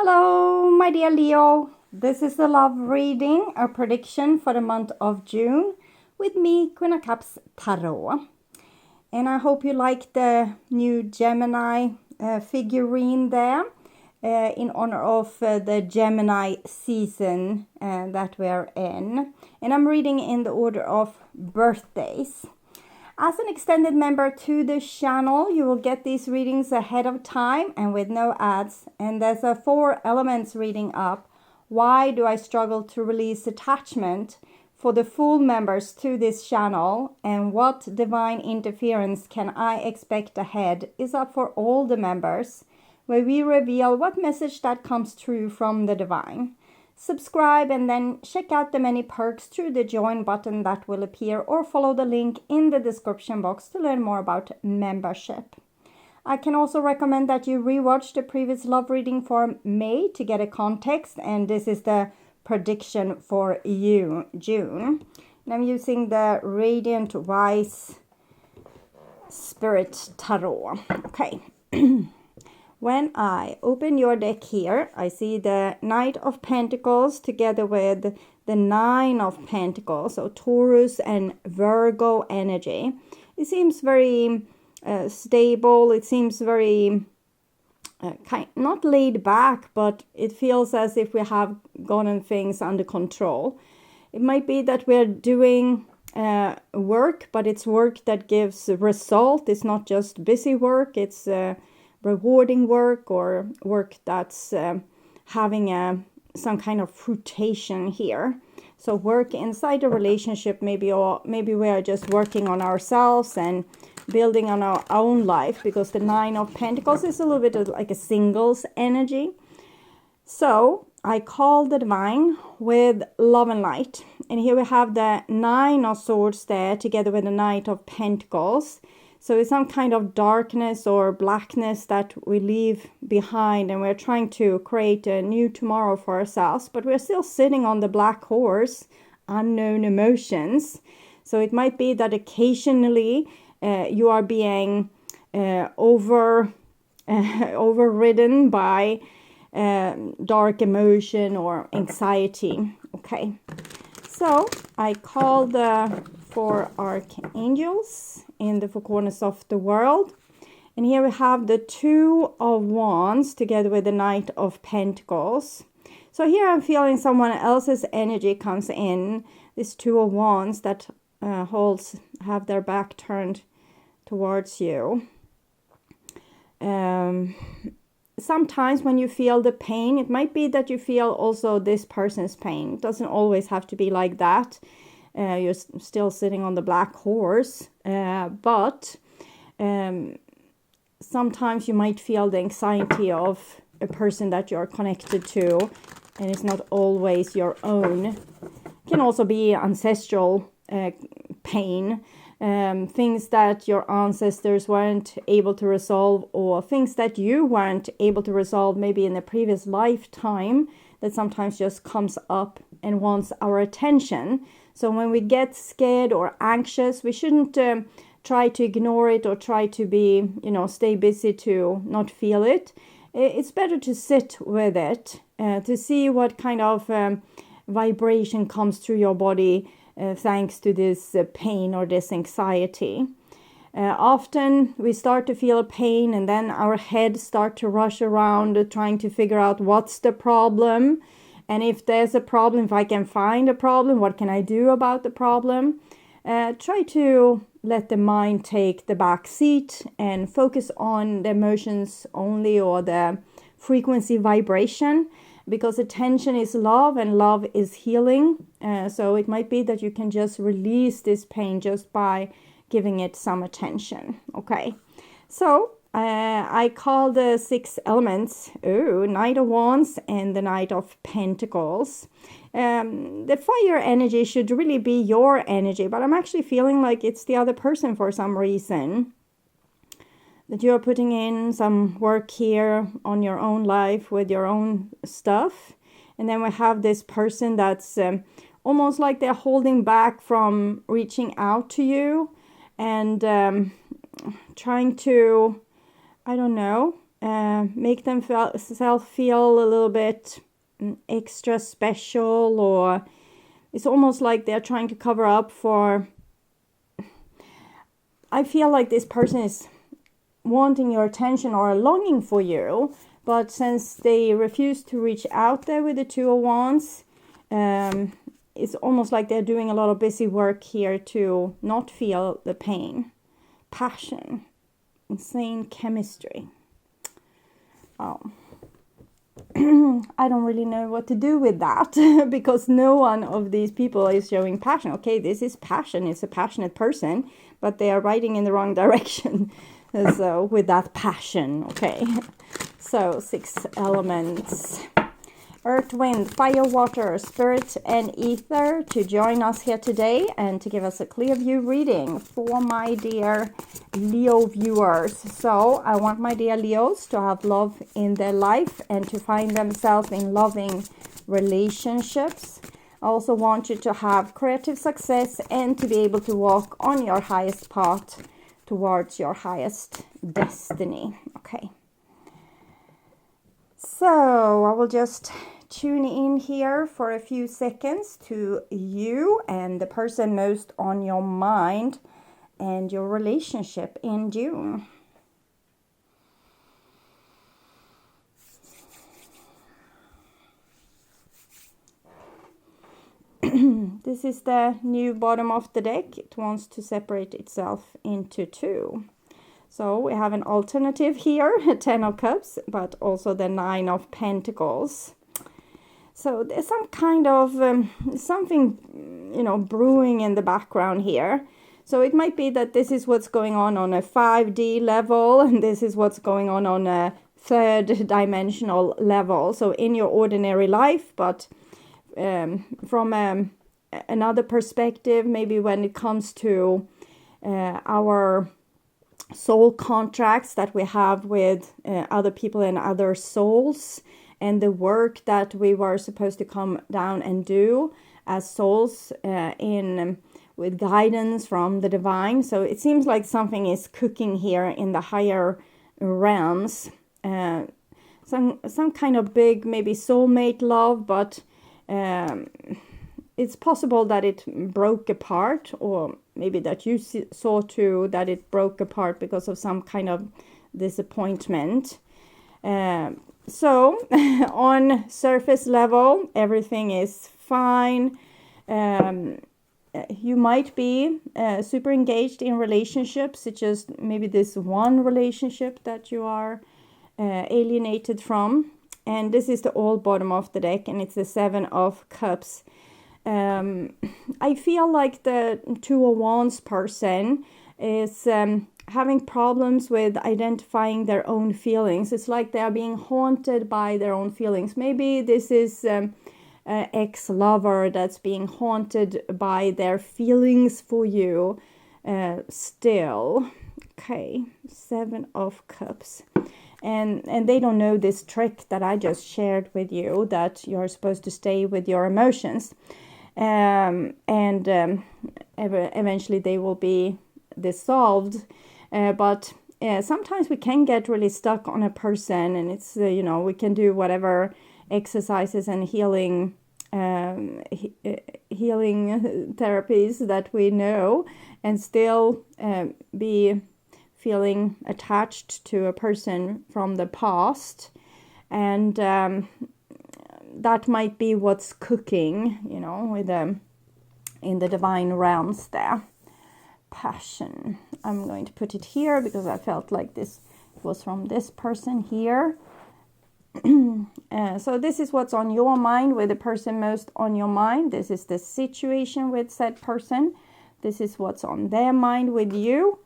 Hello, my dear Leo. This is the love reading, a prediction for the month of June with me, Queen of Cups Tarot. And I hope you like the new Gemini figurine there in honor of the Gemini season that we're in. And I'm reading in the order of birthdays. As an extended member to the channel, you will get these readings ahead of time and with no ads. And there's a 4 elements reading up. Why do I struggle to release attachment? For the full members to this channel, and what divine interference can I expect ahead is up for all the members, where we reveal what message that comes through from the divine. Subscribe and then check out the many perks through the join button that will appear, or follow the link in the description box to learn more about membership. I can also recommend that you rewatch the previous love reading for May to get a context, and this is the prediction for you, June. And I'm using the Radiant Wise Spirit Tarot. Okay. When I open your deck here, I see the Knight of Pentacles together with the 9 of Pentacles, so Taurus and Virgo energy. It seems very stable. It seems very not laid back, but it feels as if we have gotten things under control. It might be that we're doing work, but it's work that gives result. It's not just busy work. It's rewarding work, or work that's having some kind of fruition here. So work inside a relationship, maybe, or maybe we are just working on ourselves and building on our own life, because the 9 of Pentacles is a little bit like a singles energy. So I call the divine with love and light, and here we have the 9 of Swords there together with the Knight of Pentacles. So it's some kind of darkness or blackness that we leave behind, and we're trying to create a new tomorrow for ourselves, but we're still sitting on the black horse, unknown emotions. So it might be that occasionally you are being overridden by dark emotion or anxiety. Okay, so I call the 4 archangels in the 4 corners of the world, and here we have the 2 of Wands together with the Knight of Pentacles. So here I'm feeling someone else's energy comes in. This 2 of Wands that have their back turned towards you. Sometimes when you feel the pain, it might be that you feel also this person's pain. It doesn't always have to be like that. You're still sitting on the black horse, but sometimes you might feel the anxiety of a person that you're connected to, and it's not always your own. It can also be ancestral pain, things that your ancestors weren't able to resolve, or things that you weren't able to resolve maybe in a previous lifetime, that sometimes just comes up and wants our attention. So when we get scared or anxious, we shouldn't try to ignore it or try to be, stay busy to not feel it. It's better to sit with it, to see what kind of vibration comes through your body thanks to this pain or this anxiety. Often we start to feel a pain, and then our head start to rush around trying to figure out what's the problem. And if there's a problem, if I can find a problem, what can I do about the problem? Try to let the mind take the back seat and focus on the emotions only, or the frequency vibration, because attention is love and love is healing. So it might be that you can just release this pain just by giving it some attention. Okay, so I call the 6 elements, Knight of Wands and the Knight of Pentacles. The fire energy should really be your energy, but I'm actually feeling like it's the other person for some reason. That you're putting in some work here on your own life with your own stuff. And then we have this person that's almost like they're holding back from reaching out to you and trying to, I don't know, make themselves feel a little bit extra special, or it's almost like they're trying to cover up for... I feel like this person is wanting your attention or longing for you, but since they refuse to reach out there with the Two of Wands, it's almost like they're doing a lot of busy work here to not feel the pain. Passion. Insane chemistry. Oh. I don't really know what to do with that because no one of these people is showing passion. Okay, this is passion. It's a passionate person, but they are riding in the wrong direction. So with that passion, okay. So 6 elements. Earth, wind, fire, water, spirit, and ether to join us here today and to give us a clear view reading for my dear Leo viewers. So I want my dear Leos to have love in their life and to find themselves in loving relationships. I also want you to have creative success and to be able to walk on your highest path towards your highest destiny. Okay. So I will just tune in here for a few seconds to you and the person most on your mind and your relationship in June. This is the new bottom of the deck. It wants to separate itself into 2. So we have an alternative here, 10 of Cups, but also the 9 of Pentacles. So there's some kind of something, brewing in the background here. So it might be that this is what's going on a 5D level, and this is what's going on a 3rd dimensional level. So in your ordinary life, but from another perspective, maybe when it comes to our soul contracts that we have with other people and other souls, and the work that we were supposed to come down and do as souls with guidance from the divine. So it seems like something is cooking here in the higher realms. Some kind of big, maybe soulmate love, but it's possible that it broke apart, or maybe that you saw too that it broke apart because of some kind of disappointment. So on surface level, everything is fine. You might be super engaged in relationships. It's just maybe this one relationship that you are alienated from. And this is the old bottom of the deck, and it's the 7 of Cups. I feel like the 2 of Wands person is having problems with identifying their own feelings. It's like they are being haunted by their own feelings. Maybe this is an ex-lover that's being haunted by their feelings for you still. Okay, 7 of Cups. And they don't know this trick that I just shared with you, that you're supposed to stay with your emotions. Eventually they will be dissolved. But sometimes we can get really stuck on a person, and it's, we can do whatever exercises and healing therapies that we know, and still be feeling attached to a person from the past. And that might be what's cooking, in the divine realms there. Passion. I'm going to put it here because I felt like this was from this person here. So this is what's on your mind with the person most on your mind. This is the situation with said person. This is what's on their mind with you.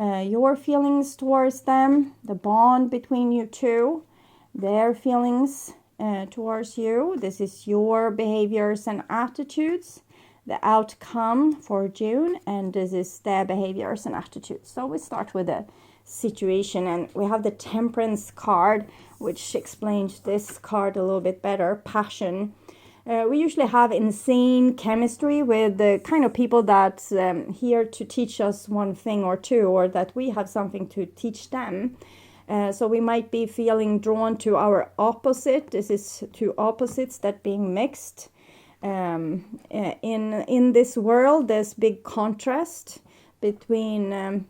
Your feelings towards them, the bond between you two, their feelings towards you. This is your behaviors and attitudes, the outcome for June, and this is their behaviors and attitudes. So we start with the situation, and we have the Temperance card, which explains this card a little bit better. Passion. We usually have insane chemistry with the kind of people that's here to teach us one thing or two, or that we have something to teach them. So we might be feeling drawn to our opposite. This is two opposites that being mixed. In this world, there's big contrast between,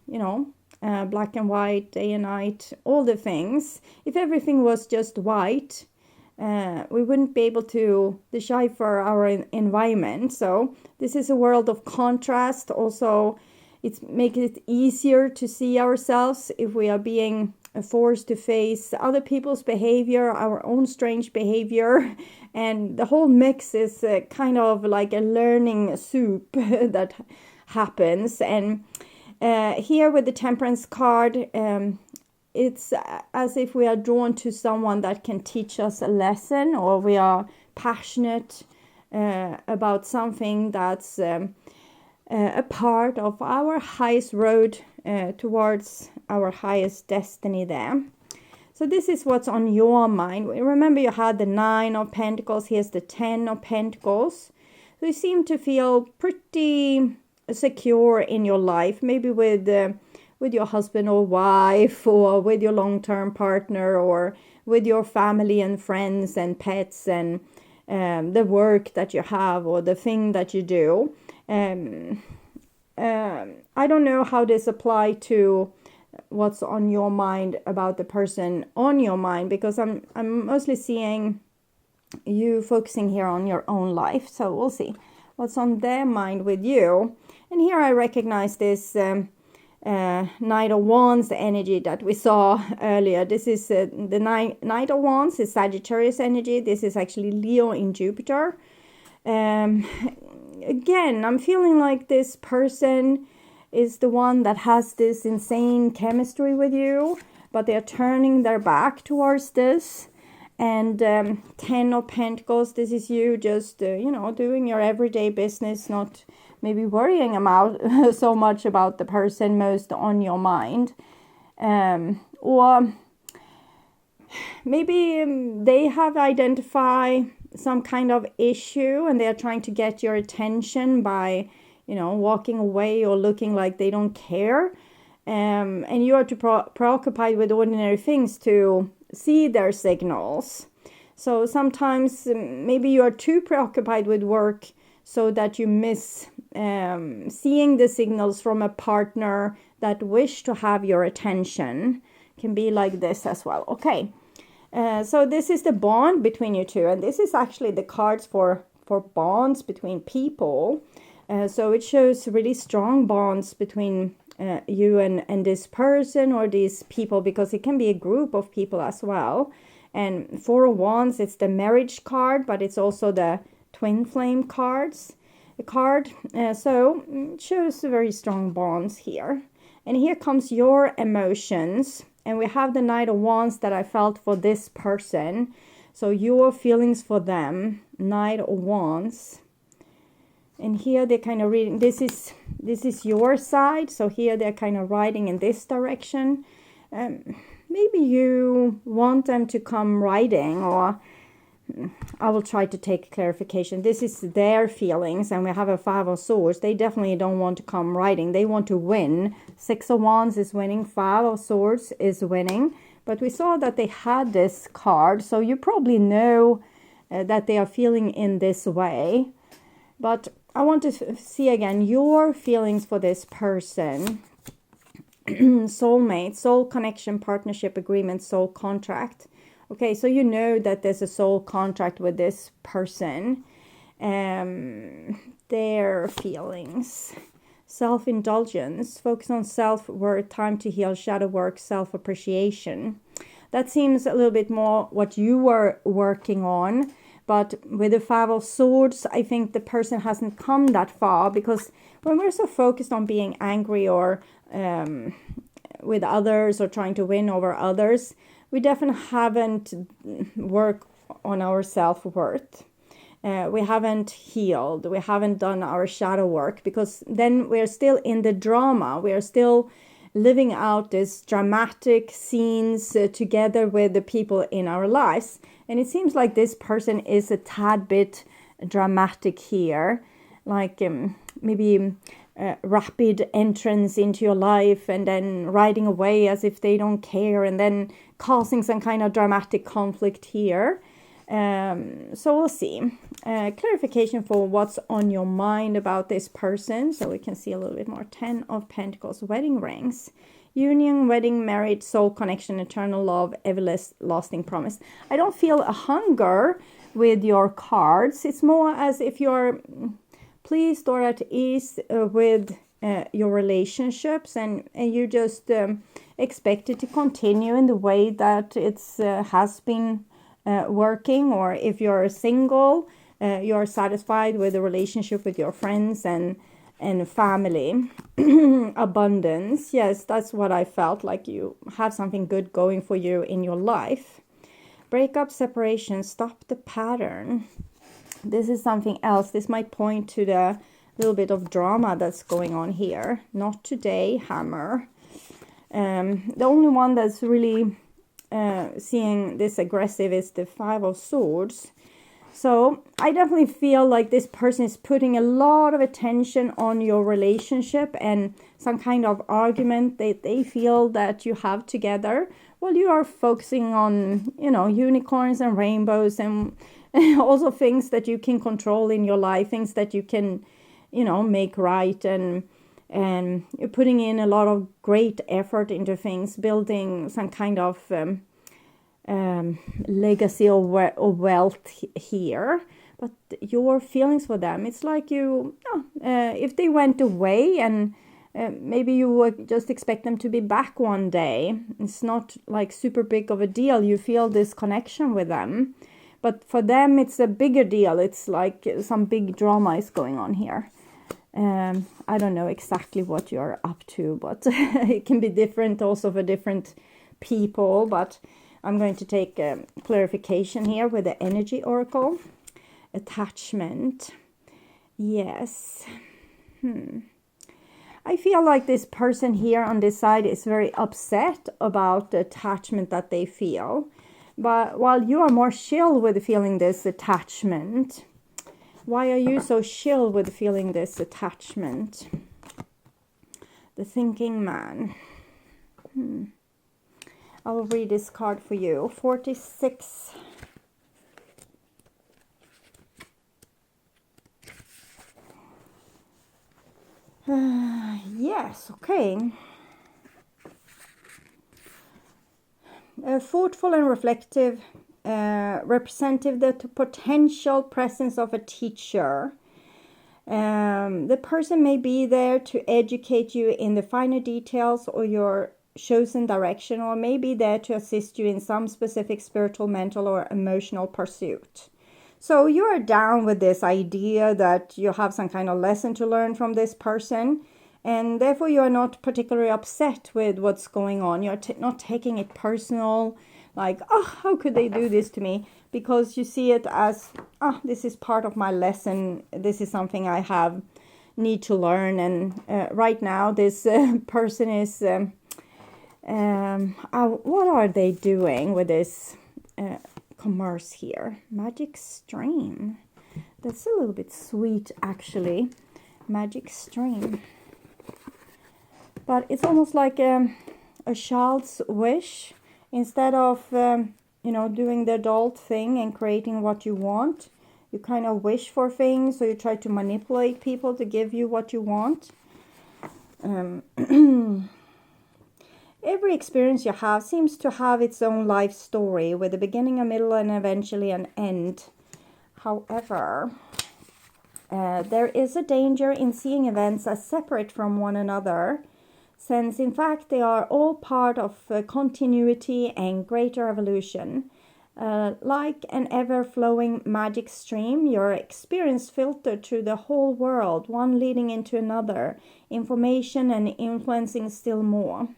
black and white, day and night, all the things. If everything was just white, we wouldn't be able to decipher our environment. So this is a world of contrast. Also, it's making it easier to see ourselves if we are being forced to face other people's behavior, our own strange behavior, and the whole mix is kind of like a learning soup that happens. And here with the Temperance card, it's as if we are drawn to someone that can teach us a lesson, or we are passionate about something that's a part of our highest road towards our highest destiny there. So this is what's on your mind. Remember, you had the 9 of Pentacles. Here's the 10 of Pentacles. So you seem to feel pretty secure in your life, maybe with your husband or wife, or with your long-term partner, or with your family and friends and pets, and the work that you have, or the thing that you do. I don't know how this applies to what's on your mind about the person on your mind, because I'm mostly seeing you focusing here on your own life. So we'll see what's on their mind with you. And here I recognize this Knight of Wands energy that we saw earlier. This is the Knight of Wands is Sagittarius energy. This is actually Leo in Jupiter. Again, I'm feeling like this person is the one that has this insane chemistry with you, but they're turning their back towards this. And 10 of Pentacles, this is you just, doing your everyday business, not maybe worrying about so much about the person most on your mind. Or maybe they have identified some kind of issue and they're trying to get your attention by, walking away or looking like they don't care. And you are too preoccupied with ordinary things to see their signals. So sometimes maybe you are too preoccupied with work so that you miss seeing the signals from a partner that wish to have your attention. Can be like this as well. Okay. So this is the bond between you two, and this is actually the cards for bonds between people. So it shows really strong bonds between you and this person or these people, because it can be a group of people as well. And 4 of Wands, it's the marriage card, but it's also the twin flame card. So it shows very strong bonds here. And here comes your emotions. And we have the Knight of Wands that I felt for this person. So your feelings for them, Knight of Wands. And here they're kind of reading, this is your side. So here they're kind of riding in this direction. Maybe you want them to come riding, or I will try to take clarification. This is their feelings, and we have a 5 of Swords. They definitely don't want to come riding. They want to win. 6 of Wands is winning. 5 of Swords is winning. But we saw that they had this card, so you probably know that they are feeling in this way. But I want to see again your feelings for this person. Soulmate, soul connection, partnership agreement, soul contract. Okay, so you know that there's a soul contract with this person. Their feelings. Self-indulgence, focus on self-worth, time to heal, shadow work, self-appreciation. That seems a little bit more what you were working on. But with the 5 of Swords, I think the person hasn't come that far, because when we're so focused on being angry or with others or trying to win over others, we definitely haven't worked on our self-worth. We haven't healed. We haven't done our shadow work, because then we're still in the drama. We are still living out these dramatic scenes together with the people in our lives. And it seems like this person is a tad bit dramatic here. Like maybe rapid entrance into your life and then riding away as if they don't care, and then causing some kind of dramatic conflict here. So we'll see. Clarification for what's on your mind about this person. So we can see a little bit more. 10 of Pentacles, wedding rings. Union, wedding, marriage, soul connection, eternal love, everlasting promise. I don't feel a hunger with your cards. It's more as if you're pleased or at ease with your relationships, and you just expect it to continue in the way that it's has been working. Or if you're single, you're satisfied with the relationship with your friends and family. Abundance. Yes, that's what I felt, like you have something good going for you in your life. Breakup, separation, stop the pattern. This is something else. This might point to the little bit of drama that's going on here. Not today, hammer. The only one that's really seeing this aggressive is the 5 of Swords. So I definitely feel like this person is putting a lot of attention on your relationship and some kind of argument that they feel that you have together. Well, you are focusing on, you know, unicorns and rainbows and also things that you can control in your life, things that you can, you know, make right. And you're putting in a lot of great effort into things, building some kind of legacy or wealth here. But your feelings for them, it's like you, if they went away and maybe you would just expect them to be back one day. It's not like super big of a deal. You feel this connection with them. But for them, it's a bigger deal. It's like some big drama is going on here. I don't know exactly what you're up to, but it can be different also for different people. But I'm going to take clarification here with the energy oracle. Attachment. Yes. I feel like this person here on this side is very upset about the attachment that they feel. But while you are more chill with feeling this attachment, why are you so chill with feeling this attachment? The thinking man. I will read this card for you. 46. Yes, okay. Thoughtful and reflective, representative the potential presence of a teacher. The person may be there to educate you in the finer details or your chosen direction, or may be there to assist you in some specific spiritual, mental, or emotional pursuit. So you are down with this idea that you have some kind of lesson to learn from this person, and therefore you are not particularly upset with what's going on. You're not taking it personal, like, oh, how could they do this to me? Because you see it as, this is part of my lesson. This is something I need to learn. And right now this person is, what are they doing with this commerce here? Magic stream. That's a little bit sweet, actually. Magic stream. But it's almost like a child's wish. Instead of, doing the adult thing and creating what you want, you kind of wish for things, or you try to manipulate people to give you what you want. Every experience you have seems to have its own life story with a beginning, a middle, and eventually an end. However, there is a danger in seeing events as separate from one another, since in fact they are all part of continuity and greater evolution. Like an ever-flowing magic stream, your experience filtered through the whole world, one leading into another, information and influencing still more.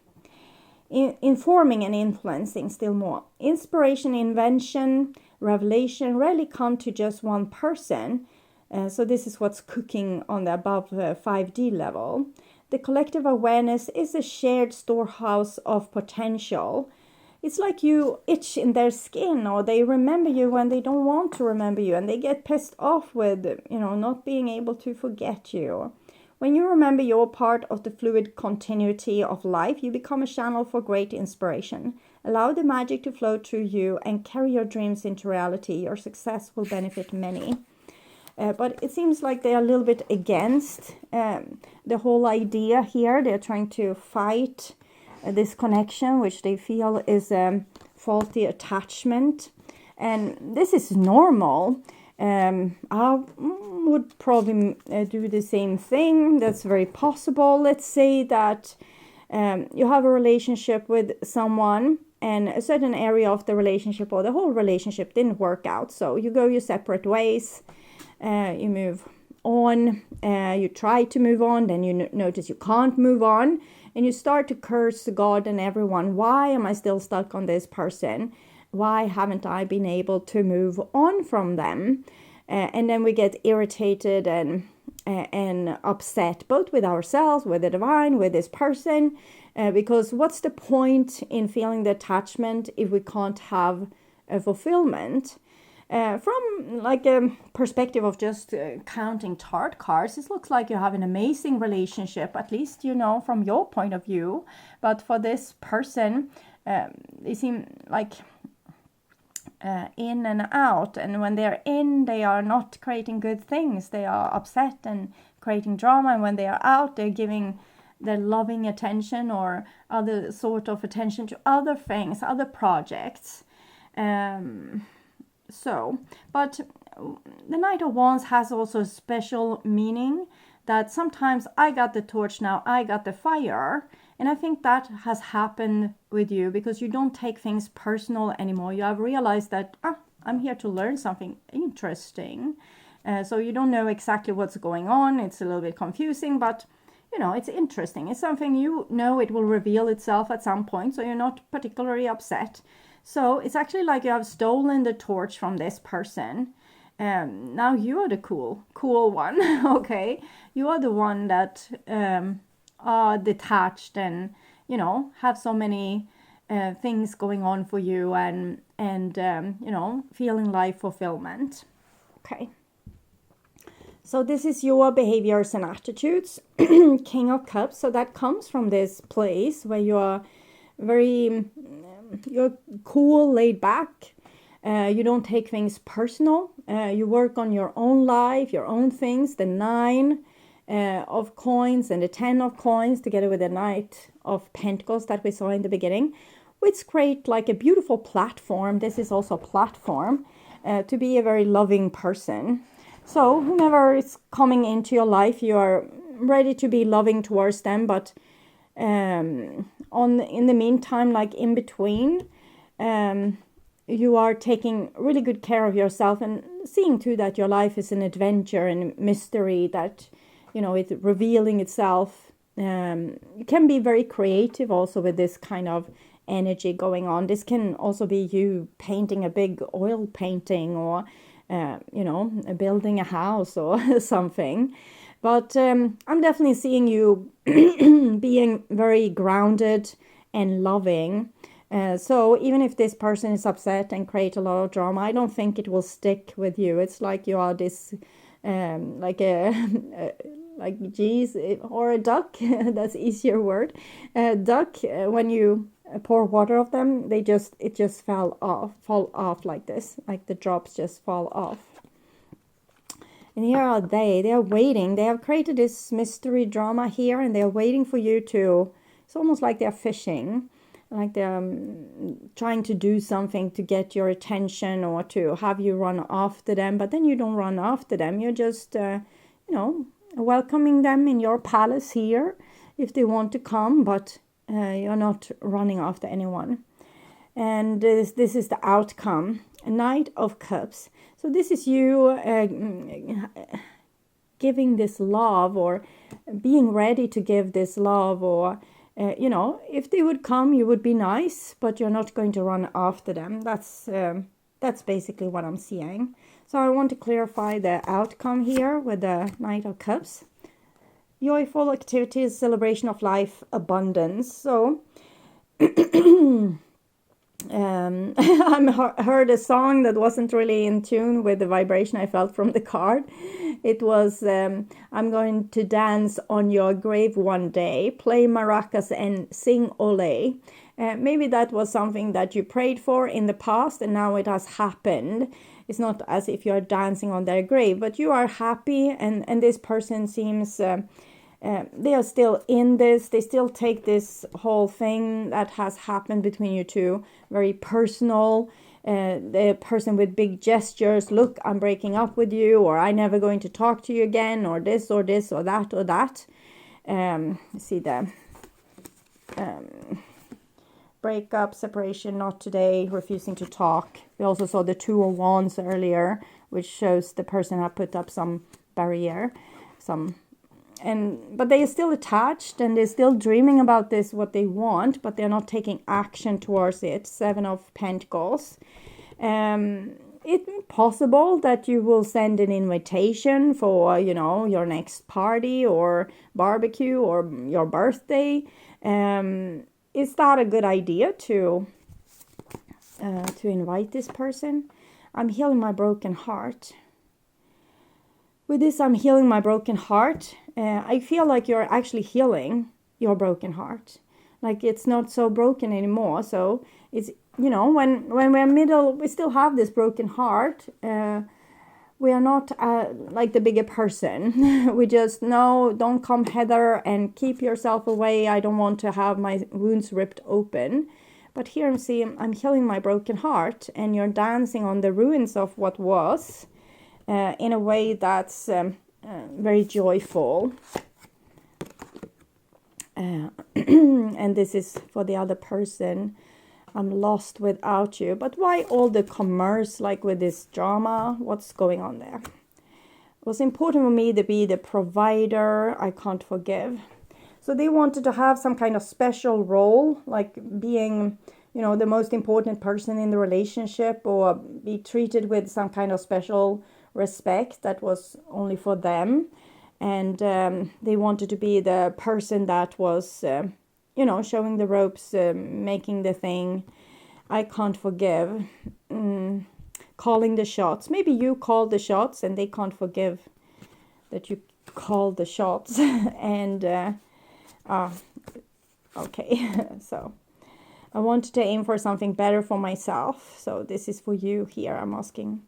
Informing and influencing still more. Inspiration, invention, revelation rarely come to just one person. So this is what's cooking on the above 5D level. The collective awareness is a shared storehouse of potential. It's like you itch in their skin, or they remember you when they don't want to remember you, and they get pissed off with, not being able to forget you. When you remember your part of the fluid continuity of life, you become a channel for great inspiration. Allow the magic to flow through you and carry your dreams into reality. Your success will benefit many. But it seems like they are a little bit against the whole idea here. They're trying to fight this connection, which they feel is a faulty attachment. And this is normal. I would probably do the same thing. That's very possible. Let's say that you have a relationship with someone and a certain area of the relationship or the whole relationship didn't work out. So you go your separate ways. You move on, you try to move on, then you notice you can't move on, and you start to curse God and everyone. Why am I still stuck on this person? Why haven't I been able to move on from them? And then we get irritated and upset, both with ourselves, with the divine, with this person, because what's the point in feeling the attachment if we can't have a fulfillment? From like a perspective of just counting tarot cards, this looks like you have an amazing relationship, at least, you know, from your point of view. But for this person, they seem like in and out. And when they're in, they are not creating good things. They are upset and creating drama. And when they are out, they're giving their loving attention or other sort of attention to other things, other projects. But the Knight of Wands has also a special meaning that sometimes I got the torch, now I got the fire. And I think that has happened with you because you don't take things personal anymore. You have realized that, I'm here to learn something interesting. So you don't know exactly what's going on. It's a little bit confusing, but you know, it's interesting. It's something you know it will reveal itself at some point. So you're not particularly upset. So it's actually like you have stolen the torch from this person. Now you are the cool one, okay? You are the one that are detached and, you know, have so many things going on for you and you know, feeling life fulfillment. Okay. So this is your behaviors and attitudes. King of Cups. So that comes from this place where you are you're cool, laid back. You don't take things personal. You work on your own life, your own things. The 9 of coins and the 10 of coins together with the Knight of Pentacles that we saw in the beginning, which create like a beautiful platform. This is also a platform to be a very loving person. So whomever is coming into your life, you are ready to be loving towards them, but in the meantime, like in between, you are taking really good care of yourself and seeing too that your life is an adventure and mystery, that, you know, it's revealing itself. You can be very creative also with this kind of energy going on. This can also be you painting a big oil painting or, you know, building a house or something. But I'm definitely seeing you being very grounded and loving. So even if this person is upset and create a lot of drama, I don't think it will stick with you. It's like you are this, like geese or a duck. That's easier word. Duck. When you pour water of them, it just fall off like this. Like the drops just fall off. And here are they. They are waiting. They have created this mystery drama here, and they are waiting for you to. It's almost like they're fishing. Like they're trying to do something to get your attention or to have you run after them. But then you don't run after them. You're just, you know, welcoming them in your palace here if they want to come. But you're not running after anyone. And this is the outcome. A Knight of Cups. So this is you giving this love or being ready to give this love or... you know, if they would come, you would be nice, but you're not going to run after them. That's basically what I'm seeing. So I want to clarify the outcome here with the Knight of Cups. Joyful activities, celebration of life, abundance. So I heard a song that wasn't really in tune with the vibration I felt from the card. It was, I'm going to dance on your grave one day, play maracas and sing ole. Maybe that was something that you prayed for in the past and now it has happened. It's not as if you're dancing on their grave, but you are happy, and this person seems... they are still in this. They still take this whole thing that has happened between you two very personal. The person with big gestures, look, I'm breaking up with you, or I'm never going to talk to you again, or this or this or that or that. See the breakup, separation, not today, refusing to talk. We also saw the Two of Wands earlier, which shows the person had put up some barrier, but they are still attached and they're still dreaming about this, what they want, but they're not taking action towards it. Seven of Pentacles. It's possible that you will send an invitation for, your next party or barbecue or your birthday. Is that a good idea to invite this person? I'm healing my broken heart. With this, I'm healing my broken heart. I feel like you're actually healing your broken heart. Like it's not so broken anymore. So it's, when we're middle, we still have this broken heart. We are not like the bigger person. We just, no, don't come hither and keep yourself away. I don't want to have my wounds ripped open. But here I'm healing my broken heart, and you're dancing on the ruins of what was. In a way that's very joyful. And this is for the other person. I'm lost without you. But why all the commerce, like with this drama? What's going on there? It was important for me to be the provider. I can't forgive. So they wanted to have some kind of special role, like being, the most important person in the relationship, or be treated with some kind of special respect that was only for them. And they wanted to be the person that was showing the ropes, making the thing. I can't forgive. Calling the shots. Maybe you called the shots and they can't forgive that you called the shots. And okay. So I wanted to aim for something better for myself. So this is for you here, I'm asking.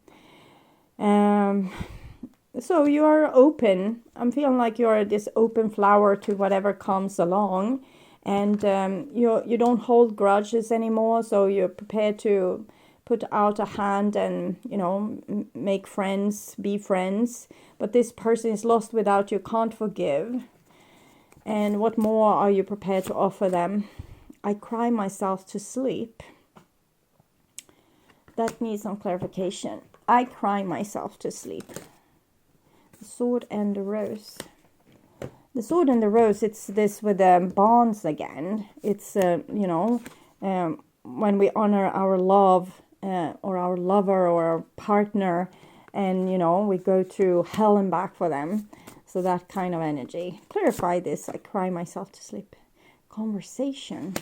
So you are open. I'm feeling like you're this open flower to whatever comes along, and you don't hold grudges anymore. So you're prepared to put out a hand and make friends, be friends. But this person is lost without you, can't forgive. And what more are you prepared to offer them? I cry myself to sleep. That needs some clarification. I cry myself to sleep. The Sword and the Rose. The Sword and the Rose, it's this with the bonds again. It's, when we honor our love or our lover or our partner, and, we go through hell and back for them. So that kind of energy. Clarify this. I cry myself to sleep. Conversation.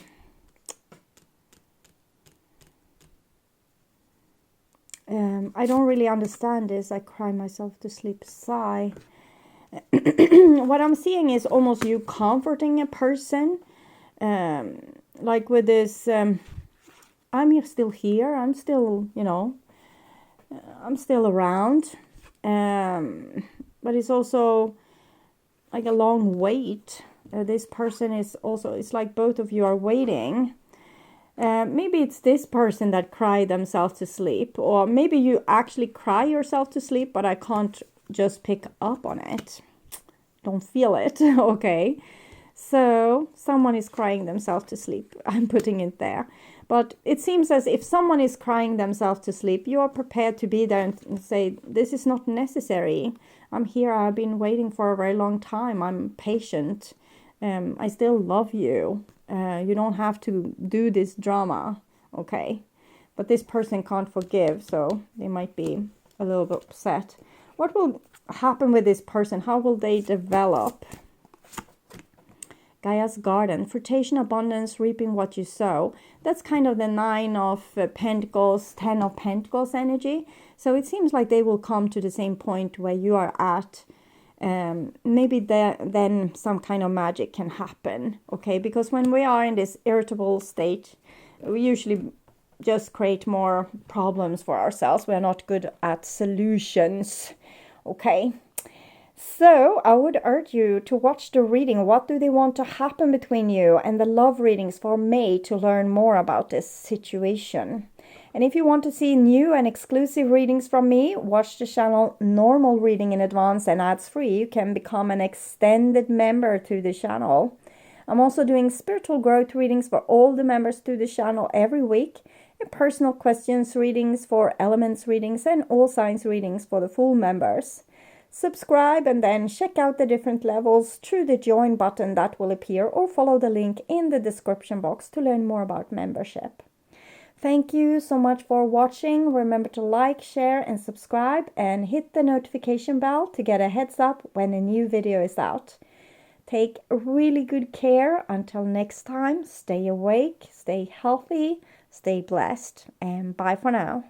I don't really understand this. I cry myself to sleep. Sigh. What I'm seeing is almost you comforting a person. Like with this, I'm still here. I'm still, I'm still around. But it's also like a long wait. This person is also, it's like both of you are waiting. Maybe it's this person that cried themselves to sleep, or maybe you actually cry yourself to sleep, but I can't just pick up on it. Don't feel it. Okay. So someone is crying themselves to sleep. I'm putting it there. But it seems as if someone is crying themselves to sleep, you are prepared to be there and say, this is not necessary. I'm here. I've been waiting for a very long time. I'm patient. I still love you. You don't have to do this drama, okay? But this person can't forgive, so they might be a little bit upset. What will happen with this person? How will they develop? Gaia's garden, fruition, abundance, reaping what you sow. That's kind of the 9 of Pentacles, 10 of Pentacles energy. So it seems like they will come to the same point where you are at. Maybe then some kind of magic can happen, okay? Because when we are in this irritable state, we usually just create more problems for ourselves. We are not good at solutions, okay? So I would urge you to watch the reading. What do they want to happen between you? And the love readings for May to learn more about this situation. And if you want to see new and exclusive readings from me, watch the channel Normal Reading in advance and ads free. You can become an extended member to the channel. I'm also doing spiritual growth readings for all the members to the channel every week. And personal questions readings for elements readings and all signs readings for the full members. Subscribe and then check out the different levels through the join button that will appear, or follow the link in the description box to learn more about membership. Thank you so much for watching. Remember to like, share and subscribe, and hit the notification bell to get a heads up when a new video is out. Take really good care. Until next time, stay awake, stay healthy, stay blessed, and bye for now.